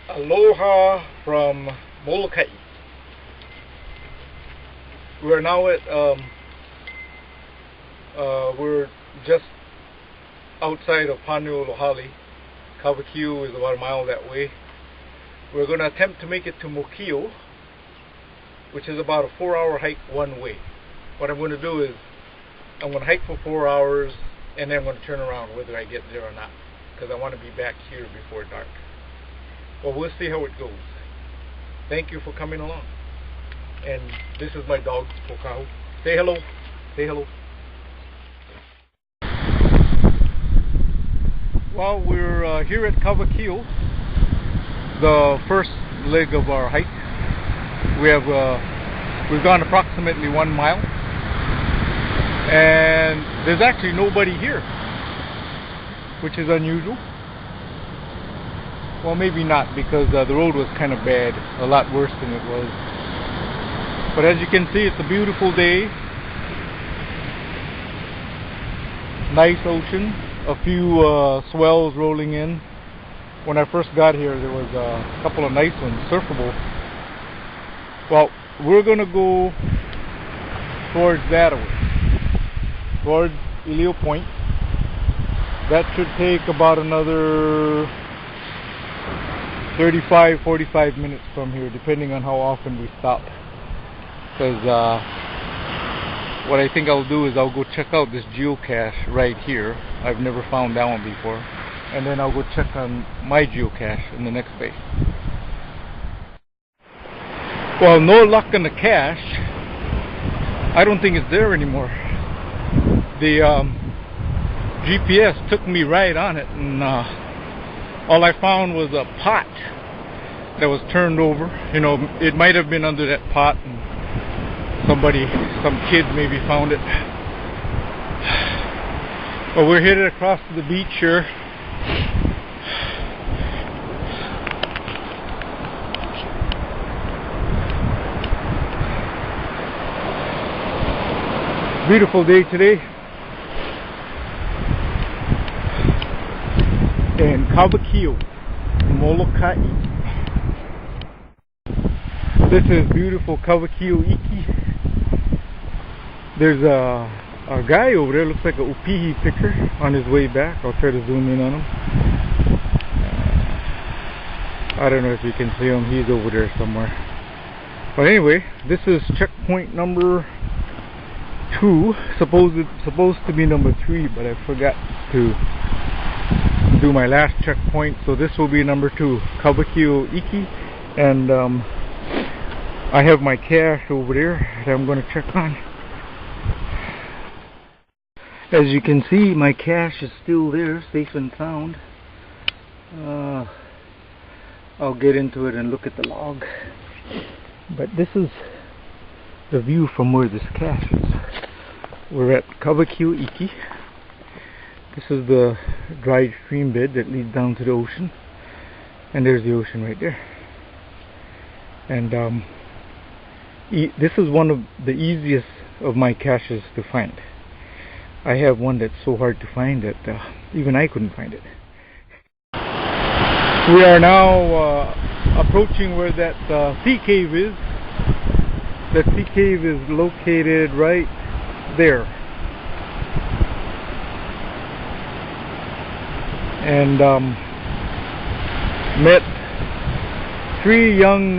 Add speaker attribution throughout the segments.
Speaker 1: Aloha from Molokai. We're now at we're just outside of Panualohali. M.okio is about a mile that way. We're going to attempt to make it to Mokio, which is about a 4-hour hike one way. What I'm going to do is I'm going to hike for 4 hours and then I'm going to turn around whether I get there or not, because I want to be back here before dark. But we'll see how it goes. Thank you for coming along. And this is my dog, Pokahu. Say hello. Say hello. Well, we're here at M.okio, the first leg of our hike. We've gone approximately 1 mile, and there's actually nobody here, which is unusual. Well, maybe not, because the road was kind of bad, a lot worse than it was. But as you can see, it's a beautiful day. Nice ocean, a few swells rolling in. When I first got here, there was a couple of nice ones, surfable. Well, we're gonna go towards that way, towards Ilio Point. That should take about another 35-45 minutes from here, depending on how often we stop. Because what I think I'll do is I'll go check out this geocache right here. I've never found that one before. And then I'll go check on my geocache in the next base. Well, no luck on the cache. I don't think it's there anymore. The GPS took me right on it, and all I found was a pot that was turned over. You know, it might have been under that pot, and some kid maybe found it. Well, we're headed across to the beach here. Beautiful day today in M.okio, Molokai. This is beautiful M.okio Iki. There's a guy over there, looks like a upihi picture on his way back. I'll try to zoom in on him. I don't know if you can see him, he's over there somewhere. But anyway, this is checkpoint number 2, supposed to be number 3, but I forgot to do my last checkpoint, so this will be number 2, M.okio Iki. And I have my cache over there that I'm going to check on. As you can see, my cache is still there, safe and sound. I'll get into it and look at the log. But this is the view from where this cache is. We're at M.okio Iki. This is the dried stream bed that leads down to the ocean. And there's the ocean right there. And this is one of the easiest of my caches to find. I have one that's so hard to find that even I couldn't find it. We are now approaching where that sea cave is. That sea cave is located right there. And met 3 young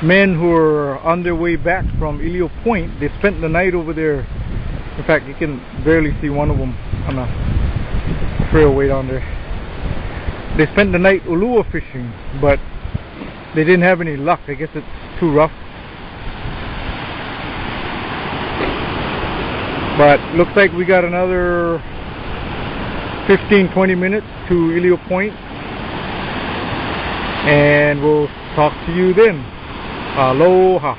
Speaker 1: men who are on their way back from Ilio Point. They spent the night over there. In fact, you can barely see one of them on a trail way down there. They spent the night ulua fishing, but they didn't have any luck. I guess it's too rough. But looks like we got another 15-20 minutes to Ilio Point, and we'll talk to you then. Aloha.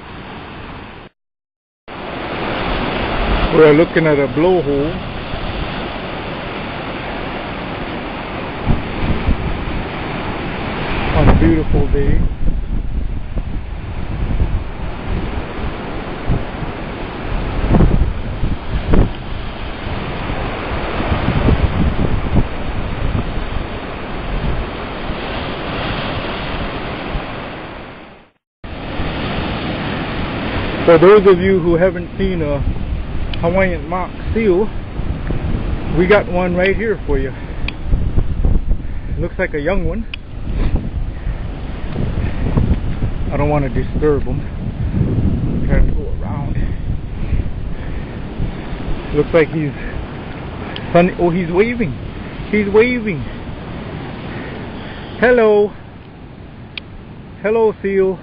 Speaker 1: We're looking at a blowhole. On a beautiful day. For those of you who haven't seen a Hawaiian mock seal, we got one right here for you. Looks like a young one. I don't want to disturb him. I'm trying to go around. Looks like he's sunny. Oh, he's waving. He's waving. Hello. Hello, seal.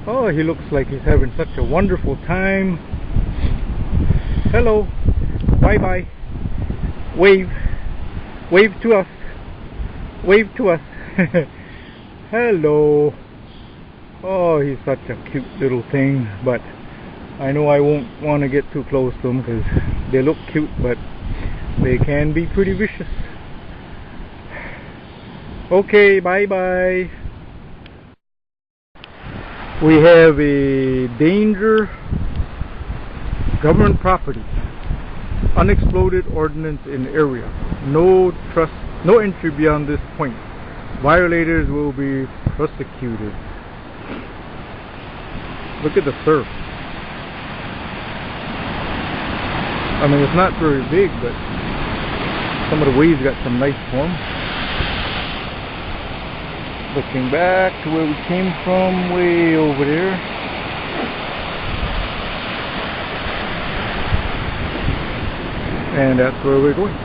Speaker 1: Oh, he looks like he's having such a wonderful time. Hello. Bye-bye. Wave. Wave to us. Wave to us. Hello. Oh, he's such a cute little thing, but I know I won't want to get too close to them because they look cute, but they can be pretty vicious. Okay, bye-bye. We have a danger, government property, unexploded ordnance in area. No entry beyond this point. Violators will be prosecuted. Look at the surf. I mean, it's not very big, but some of the waves got some nice form. Looking back to where we came from, way over there. And that's where we're going.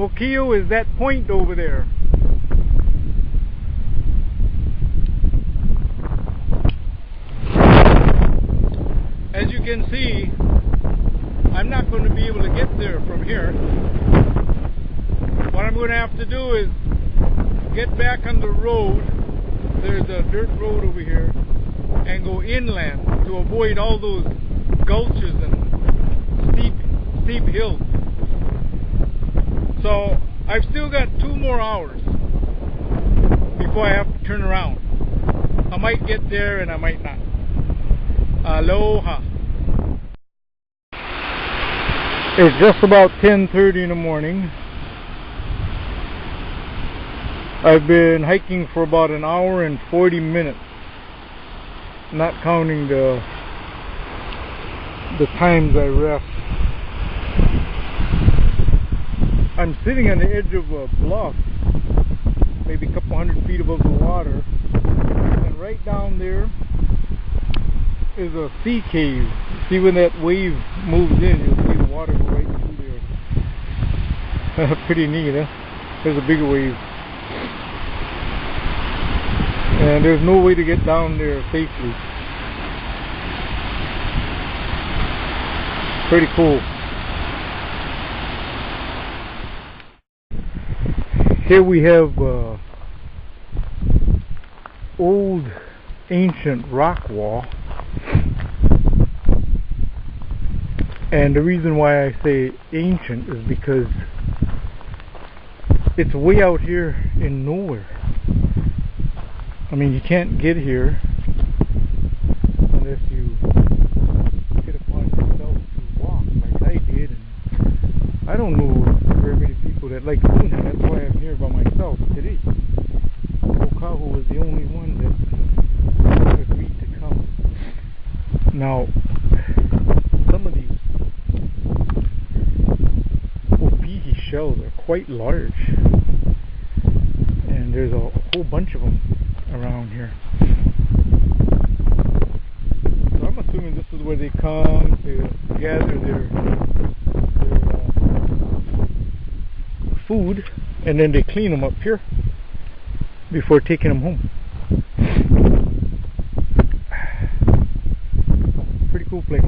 Speaker 1: Mokio is that point over there. As you can see, I'm not going to be able to get there from here. What I'm going to have to do is get back on the road. There's a dirt road over here, and go inland to avoid all those gulches and steep hills. So I've still got 2 more hours before I have to turn around. I might get there and I might not. Aloha. It's just about 10:30 in the morning. I've been hiking for about an hour and 40 minutes, not counting the times I rest. I'm sitting on the edge of a bluff, maybe a couple hundred feet above the water, and right down there is a sea cave. See, when that wave moves in, you'll see the water go right through there. Pretty neat, huh? There's a bigger wave. And there's no way to get down there safely. Pretty cool. Here we have old ancient rock wall, and the reason why I say ancient is because it's way out here in nowhere. I mean, you can't get here unless you get upon yourself to walk like I did, and I don't know very many people that like doing that. That's why I'm here by myself today. Okahu was the only one that agreed to come. Now, some of these opihi shells are quite large, and there's a whole bunch of them around here. So I'm assuming this is where they come to gather their food, and then they clean them up here before taking them home. Pretty cool place.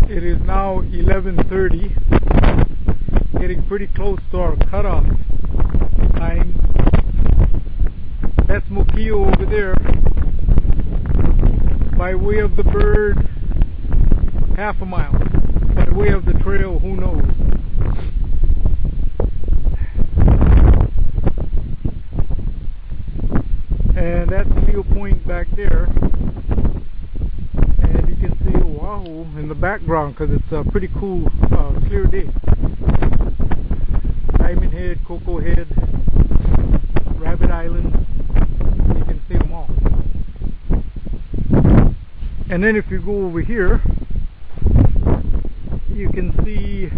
Speaker 1: It is now 11:30, getting pretty close to our cutoff time. That's Mokio over there. By way of the bird, half a mile. By way of the trail, who knows? And that's Ilio Point back there. And you can see Oahu in the background because it's a pretty cool, clear day. Diamond Head, Cocoa Head, Rabbit Island. You can see them all. And then if you go over here, you can see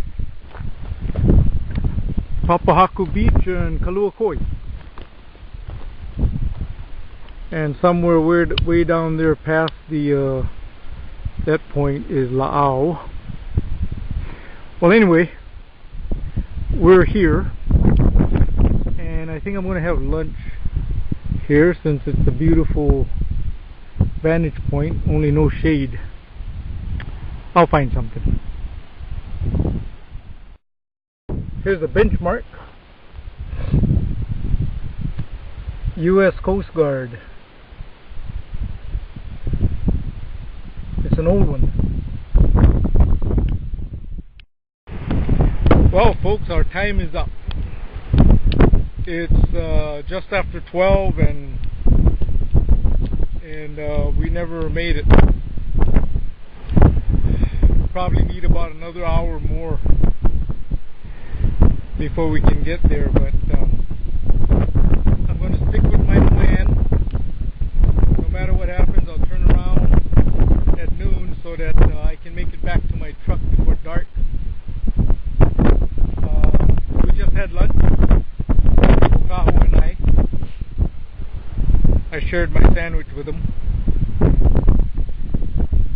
Speaker 1: Papahaku Beach and Kaluakoi. And somewhere way down there past the that point is La'au. Well, anyway, we're here, and I think I'm going to have lunch here since it's a beautiful vantage point, only no shade. I'll find something. Here's a benchmark. U.S. Coast Guard. It's an old one. Well, folks, our time is up. It's just after 12, and we never made it. Probably need about another hour more before we can get there, but I'm going to stick with my plan. No matter what happens, I'll turn around at noon so that I can make it back to my truck before dark. We just had lunch, Okahu and I shared my sandwich with him,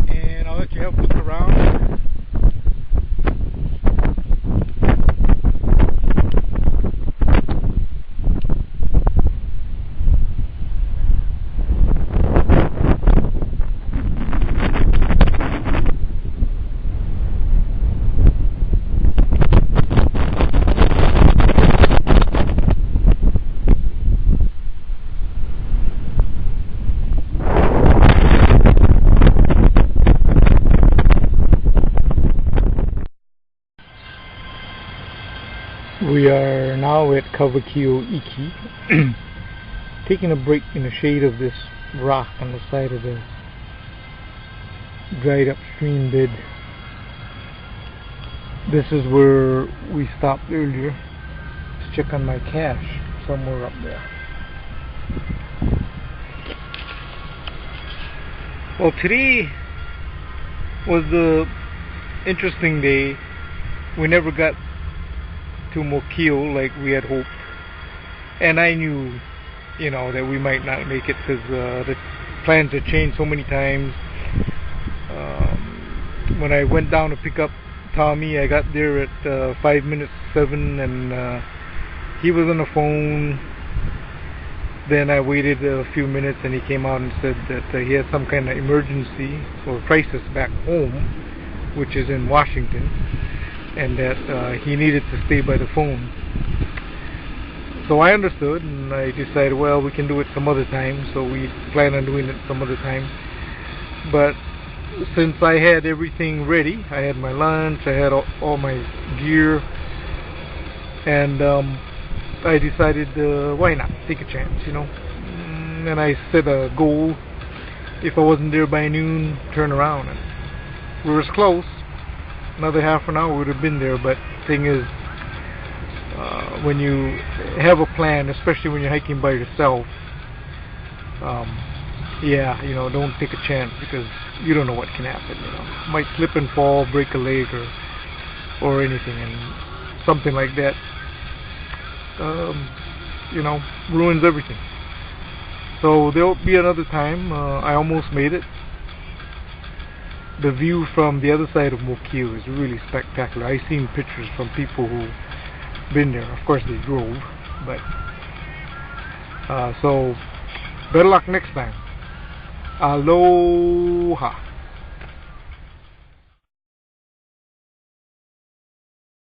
Speaker 1: and I'll let you have a look around. We are now at Kawakio-iki, taking a break in the shade of this rock on the side of the dried up stream bed. This is where we stopped earlier to check on my cache, somewhere up there. Well, today was the interesting day. We never got to Mokio like we had hoped, and I knew, that we might not make it because the plans had changed so many times. When I went down to pick up Tommy, I got there at 5 minutes to 7, and he was on the phone. Then I waited a few minutes, and he came out and said that he had some kind of emergency or crisis back home, which is in Washington, and that he needed to stay by the phone. So I understood, and I decided, well, we can do it some other time. So we plan on doing it some other time. But since I had everything ready, I had my lunch, I had all my gear, and I decided, why not take a chance, And I set a goal: if I wasn't there by noon, turn around. And we were close. Another half an hour would have been there. But the thing is, when you have a plan, especially when you're hiking by yourself, don't take a chance, because you don't know what can happen. Might slip and fall, break a leg, or anything, and something like that, ruins everything. So there'll be another time. I almost made it. the view from the other side of Mokio is really spectacular. I've seen pictures from people who've been there. Of course they drove, but so better luck next time. Aloha.